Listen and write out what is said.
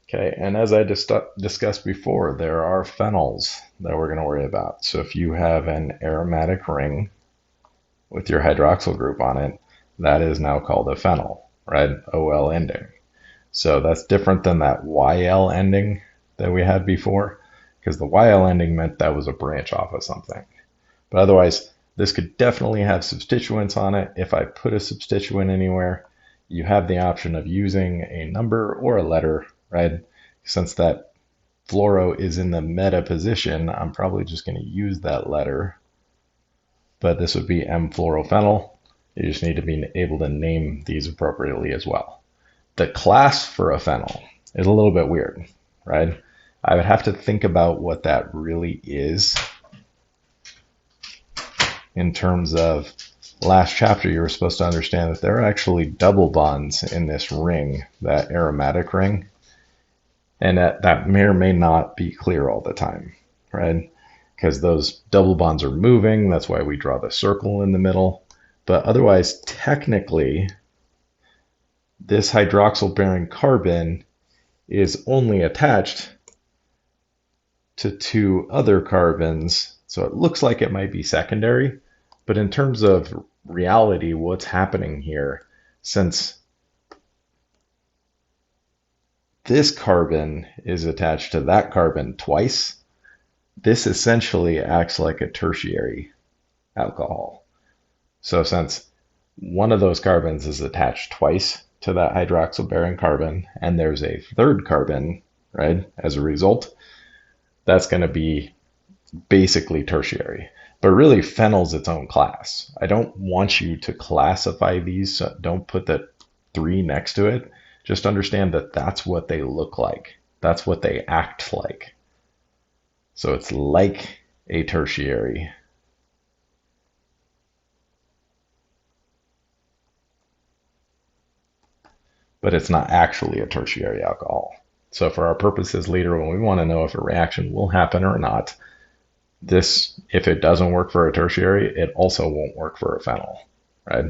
Okay, and as I discussed before, there are phenols that we're going to worry about. So if you have an aromatic ring with your hydroxyl group on it, that is now called a phenol, right? OL ending. So that's different than that YL ending that we had before, because the YL ending meant that was a branch off of something. But otherwise, this could definitely have substituents on it. If I put a substituent anywhere, you have the option of using a number or a letter, right? Since that fluoro is in the meta position, I'm probably just going to use that letter. But this would be M-fluorophenyl. You just need to be able to name these appropriately as well. The class for a phenyl is a little bit weird, right? I would have to think about what that really is. In terms of last chapter, you were supposed to understand that there are actually double bonds in this ring, that aromatic ring, and that may or may not be clear all the time, right? Because those double bonds are moving. That's why we draw the circle in the middle. But otherwise, technically, this hydroxyl-bearing carbon is only attached to two other carbons. So it looks like it might be secondary. But in terms of reality, what's happening here, since this carbon is attached to that carbon twice, this essentially acts like a tertiary alcohol. So since one of those carbons is attached twice to that hydroxyl-bearing carbon, and there's a third carbon, right, as a result, that's going to be basically tertiary. But really, phenol's its own class. I don't want you to classify these, so don't put the 3 next to it. Just understand that that's what they look like. That's what they act like. So it's like a tertiary. But it's not actually a tertiary alcohol. So for our purposes later, when we want to know if a reaction will happen or not, this, if it doesn't work for a tertiary, it also won't work for a phenyl, right?